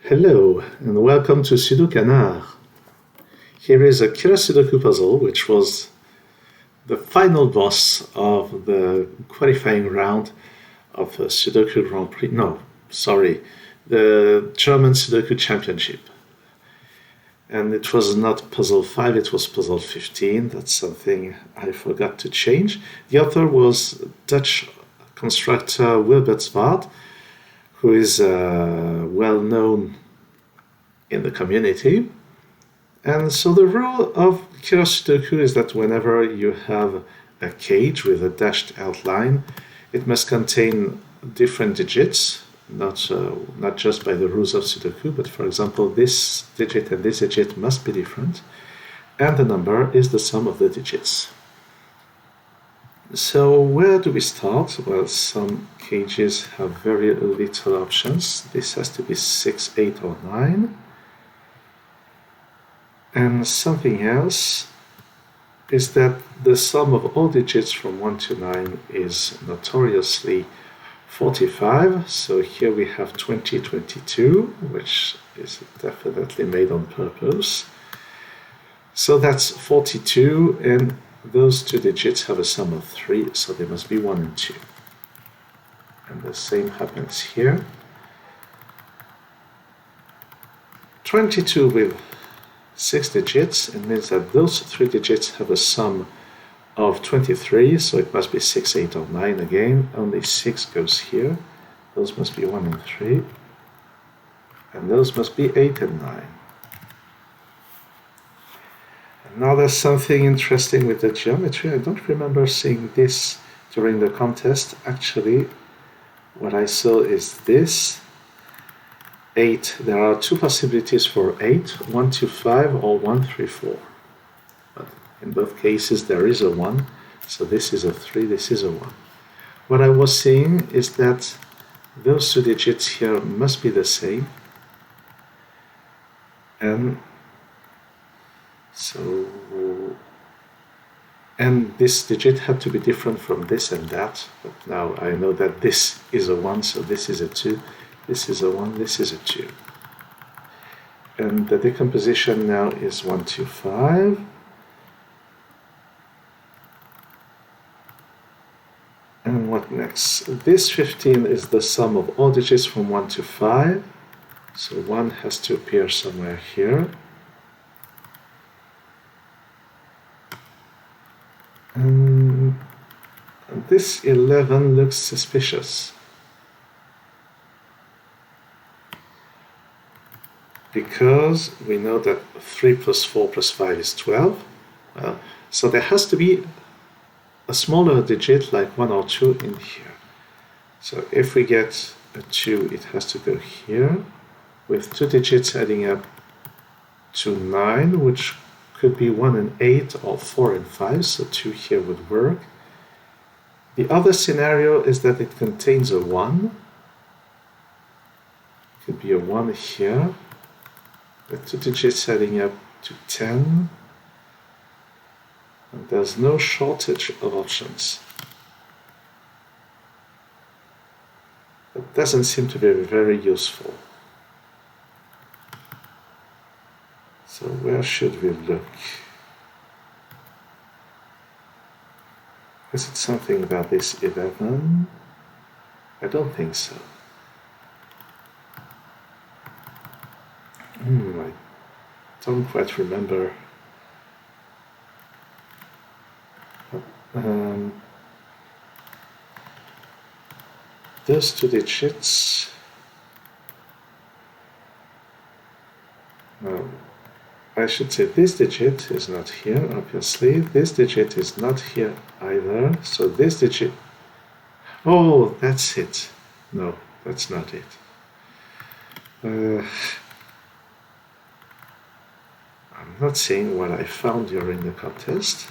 Hello and welcome to SudoKanard. Here is a killer Sudoku puzzle which was the final boss of the qualifying round of the Sudoku Grand Prix. No, sorry, the German Sudoku Championship. And it was not puzzle 5, it was puzzle 15. That's something I forgot to change. The author was Dutch constructor Wilbert Zwart, who is well known in the community. And so the rule of Kira Sudoku is that whenever you have a cage with a dashed outline, it must contain different digits, not just by the rules of Sudoku, but for example, this digit and this digit must be different, and the number is the sum of the digits. So where do we start? Well, some cages have very little options. This has to be 6, 8, or 9. And something else is that the sum of all digits from 1 to 9 is notoriously 45. So here we have 20, 22, which is definitely made on purpose. So that's 42, and those two digits have a sum of 3, so they must be 1 and 2. And the same happens here. 22 with 6 digits, it means that those 3 digits have a sum of 23, so it must be 6, 8, or 9 again. Only 6 goes here. Those must be 1 and 3. And those must be 8 and 9. Now there's something interesting with the geometry. I don't remember seeing this during the contest. Actually, what I saw is this. 8. There are 2 possibilities for 8, 1, 2, 5 or 1, 3, 4. But in both cases there is a 1. So this is a 3, this is a 1. What I was seeing is that those 2 digits here must be the same. And this digit had to be different from this and that, but now I know that this is a 1, so this is a 2, this is a 1, this is a 2. And the decomposition now is 1, 2, 5. And what next? This 15 is the sum of all digits from 1 to 5, so 1 has to appear somewhere here. And this 11 looks suspicious because we know that 3 plus 4 plus 5 is 12. So there has to be a smaller digit like 1 or 2 in here. So if we get a 2, it has to go here with 2 digits adding up to 9, which could be 1 and 8 or 4 and 5, so 2 here would work. The other scenario is that it contains a 1. Could be a 1 here, with 2 digits adding up to 10. And there's no shortage of options. That doesn't seem to be very useful. So where should we look? Is it something about this 11? I don't think so. I don't quite remember. Those 2 digits. No. I should say this digit is not here, obviously. This digit is not here either. So this digit... Oh, that's it. No, that's not it. I'm not saying what I found during the contest.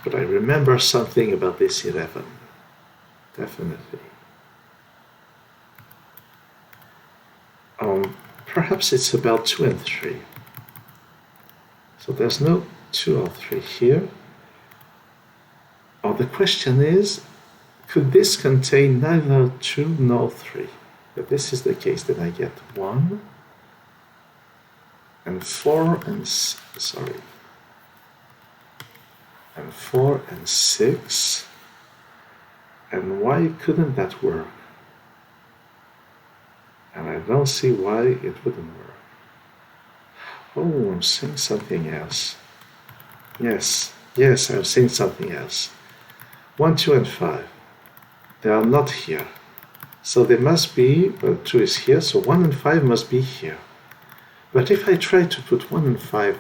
But I remember something about this 11. Definitely. Perhaps it's about 2 and 3. So there's no 2 or 3 here. Or the question is, could this contain neither 2 nor 3? If this is the case, then I get 1 and 4 and 4 and 6. And why couldn't that work? And I don't see why it wouldn't work. Oh, I'm seeing something else. Yes, I'm seeing something else. 1, 2, and 5. They are not here. So they must be, well, 2 is here, so 1 and 5 must be here. But if I try to put 1 and 5,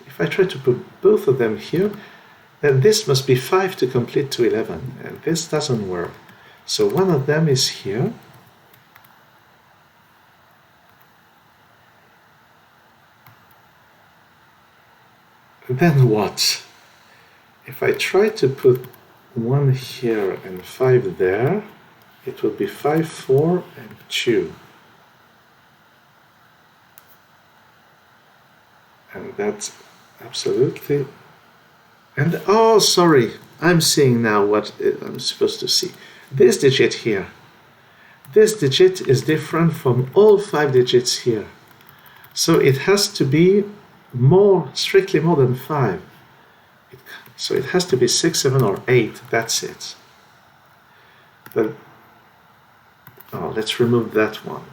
if I try to put both of them here, then this must be 5 to complete to 11, and this doesn't work. So one of them is here. Then what? If I try to put 1 here and 5 there, it will be 5, 4, and 2. And that's absolutely... And oh, sorry, I'm seeing now what I'm supposed to see. This digit here. This digit is different from all 5 digits here. So it has to be strictly more than 5. So it has to be 6, 7, or 8. That's it. But let's remove that one.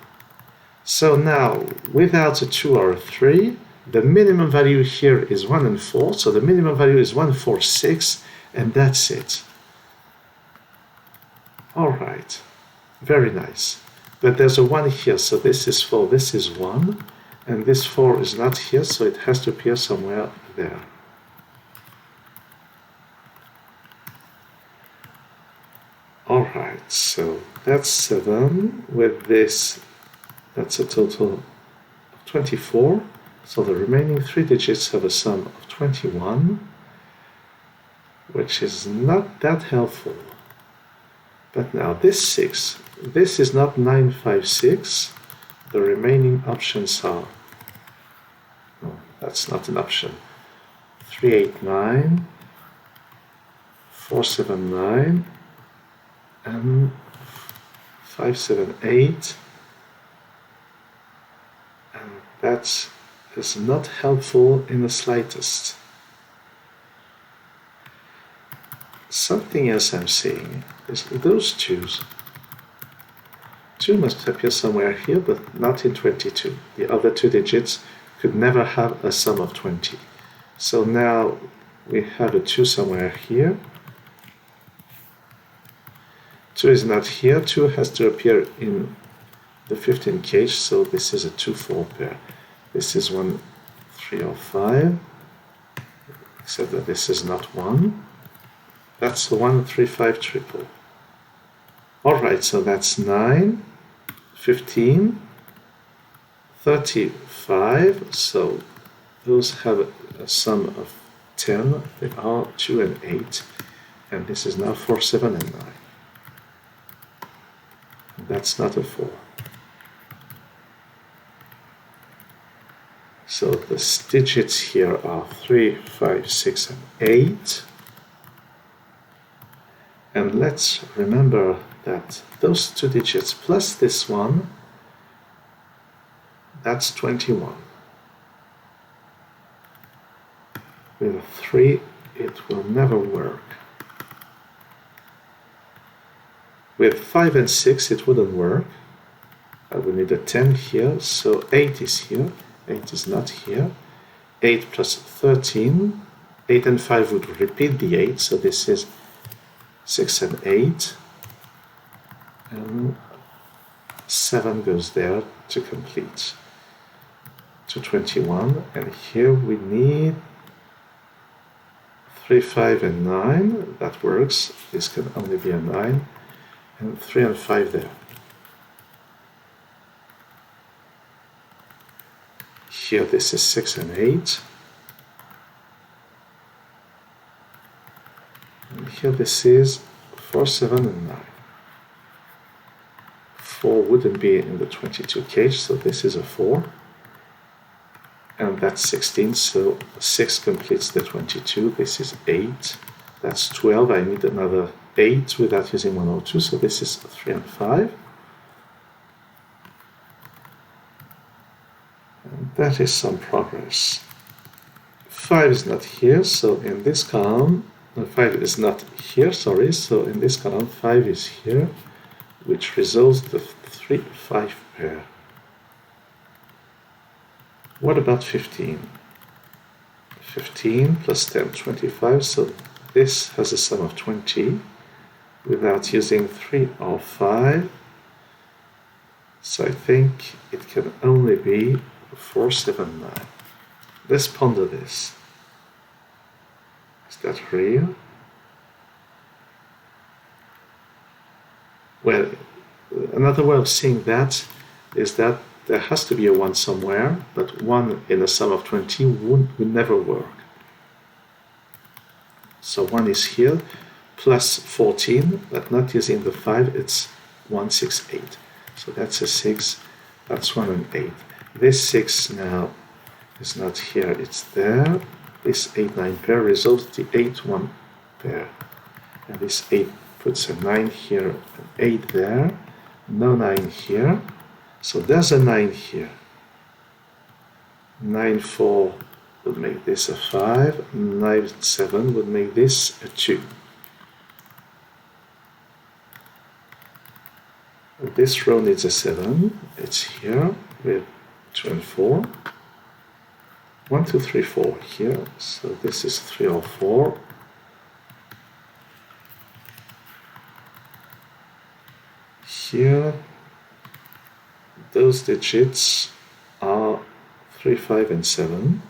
So now, without a 2 or a 3, the minimum value here is 1 and 4. So the minimum value is 1, 4, 6, and that's it. All right, very nice. But there's a 1 here, so this is 4, this is 1. And this 4 is not here, so it has to appear somewhere there. Alright, so that's 7. With this, that's a total of 24. So the remaining 3 digits have a sum of 21, which is not that helpful. But now this 6, this is not 956. The remaining options are, no, that's not an option, 389, 479, and 578, and that is not helpful in the slightest. Something else I'm seeing is those 2s. 2 must appear somewhere here, but not in 22. The other 2 digits could never have a sum of 20. So now we have a 2 somewhere here. 2 is not here. 2 has to appear in the 15 cage, so this is a 2-4 pair. This is 1, 3, or 5, except that this is not 1. That's the 1, 3, 5 triple. Alright, so that's 9, 15, 35, so those have a sum of 10. They are 2 and 8, and this is now 4, 7, and 9. That's not a 4. So the digits here are 3, 5, 6, and 8. And let's remember that those 2 digits plus this one, that's 21. With a 3, it will never work. With 5 and 6, it wouldn't work. I would need a 10 here, so 8 is here. 8 is not here. 8 plus 13. 8 and 5 would repeat the 8, so this is 6 and 8. And 7 goes there to complete to 21. And here we need 3, 5, and 9. That works. This can only be a 9. And 3 and 5 there. Here this is 6 and 8. And here this is 4, 7, and 9. 4 wouldn't be in the 22 cage, so this is a 4. And that's 16, so 6 completes the 22. This is 8. That's 12. I need another 8 without using 102, so this is 3 and 5. And that is some progress. 5 is not here, so in this column, no, 5 is not here, sorry, so in this column 5 is here, which resolves the 3-5 pair. What about 15? 15 plus 10, 25, so this has a sum of 20 without using 3 or 5. So I think it can only be 4, 7, 9. Let's ponder this. Is that real? Well, another way of seeing that is that there has to be a 1 somewhere, but 1 in a sum of 20 would never work. So 1 is here, plus 14, but not using the 5, it's 1, 6, 8. So that's a 6, that's 1 and 8. This 6 now is not here, it's there. This 8, 9 pair resolves the 8, 1 pair. And this 8 puts a 9 here, an 8 there, no 9 here. So there's a 9 here. 9, 4 would make this a 5. 9, 7 would make this a 2. This row needs a 7. It's here with 2 and 4. 1, 2, 3, 4 here. So this is 3 or 4. Here, those digits are 3, 5, and 7.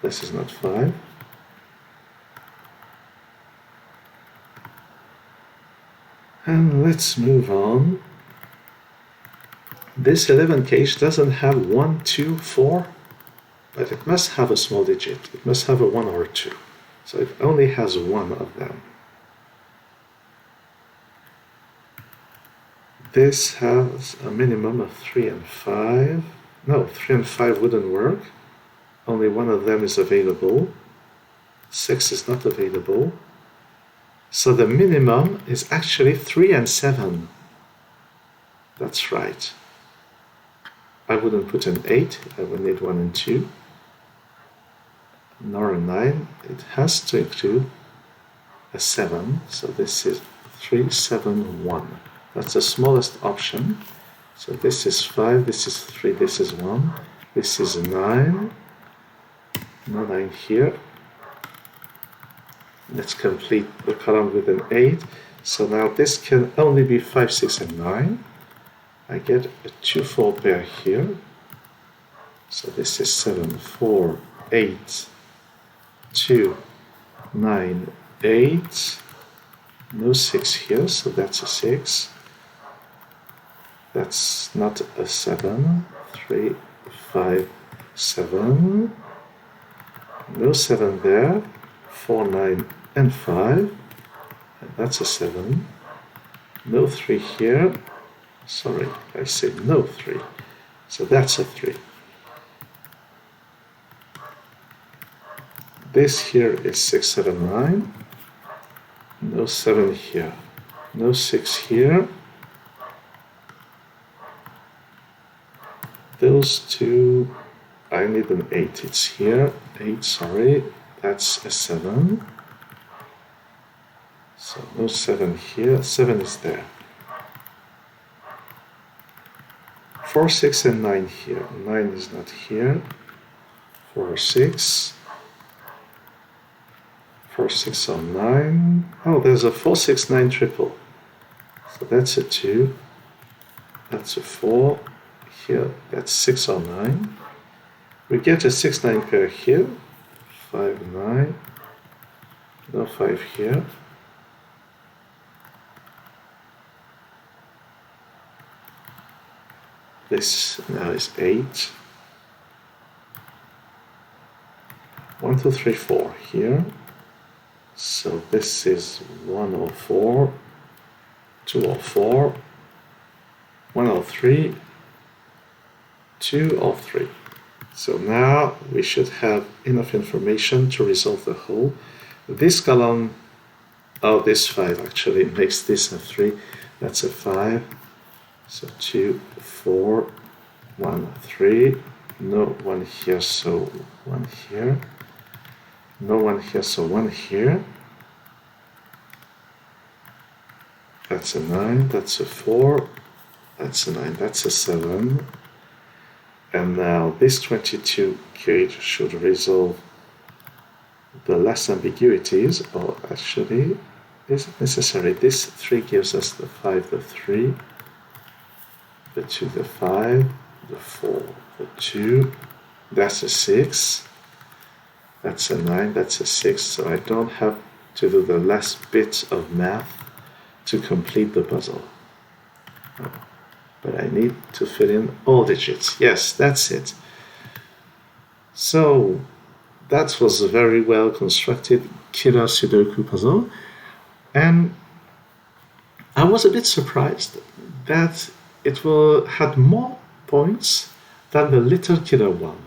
This is not 5. And let's move on. This 11 cage doesn't have 1, 2, 4, but it must have a small digit. It must have a 1 or a 2. So it only has one of them. This has a minimum of 3 and 5. No, 3 and 5 wouldn't work. Only one of them is available. 6 is not available. So the minimum is actually 3 and 7. That's right. I wouldn't put an 8. I would need 1 and 2. Nor a 9. It has to include a 7. So this is 3, 7, 1. That's the smallest option. So this is 5, this is 3, this is 1, this is 9. No 9 here. Let's complete the column with an 8. So now this can only be 5, 6, and 9. I get a 2, 4 pair here. So this is 7, 4, 8, 2, 9, 8. No 6 here, so that's a 6. That's not a 7. 3, 5, 7. No 7 there. 4, 9, and 5. And that's a 7. No 3 here. Sorry, I said no 3. So that's a 3. This here is 6, 7, 9. No 7 here. No 6 here. Those two, I need an 8. It's here. 8, sorry. That's a 7. So no 7 here. 7 is there. 4, 6, and 9 here. 9 is not here. 4, 6. 4, 6 or 9. Oh, there's a 4, 6, 9 triple. So that's a 2. That's a 4. Here, that's 6 or 9. We get a 6, 9 pair here. 5, 9. No 5 here. This now is 8. 1, 2, 3, 4 here. So this is 1 or 4, 2 or 4, 1 or 3, 2 or 3. So now we should have enough information to resolve the whole. This column, oh, this 5 actually makes this a 3. That's a 5. So 2, 4, 1, 3. No 1 here, so 1 here. No 1 here, so 1 here. That's a 9, that's a 4, that's a 9, that's a 7. And now this 22 gauge should resolve the less ambiguities, or actually, isn't necessary. This 3 gives us the 5, the 3, the 2, the 5, the 4, the 2, that's a 6, that's a 9, that's a 6, so I don't have to do the last bit of math to complete the puzzle. But I need to fill in all digits. Yes, that's it. So that was a very well constructed killer Sudoku puzzle, and I was a bit surprised that it had more points than the little killer one.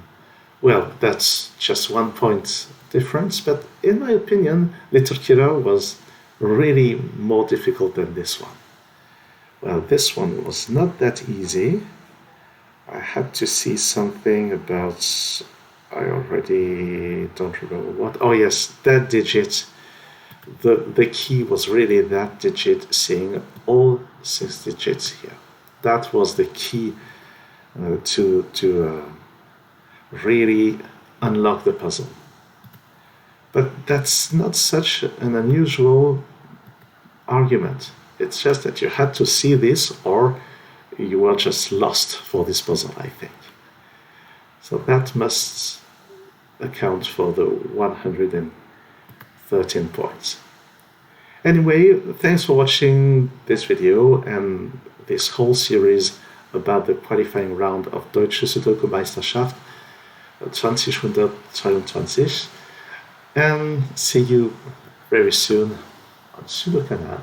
Well, that's just 1 point difference, but in my opinion, little killer was really more difficult than this one. Well, this one was not that easy. I had to see something about, I already don't remember what. Oh yes, that digit. The key was really that digit, seeing all 6 digits here. That was the key to really unlock the puzzle. But that's not such an unusual argument. It's just that you had to see this, or you were just lost for this puzzle, I think. So that must account for the 113 points. Anyway, thanks for watching this video and this whole series about the qualifying round of Deutsche Sudoku Meisterschaft 2022, and see you very soon on SudoKanard.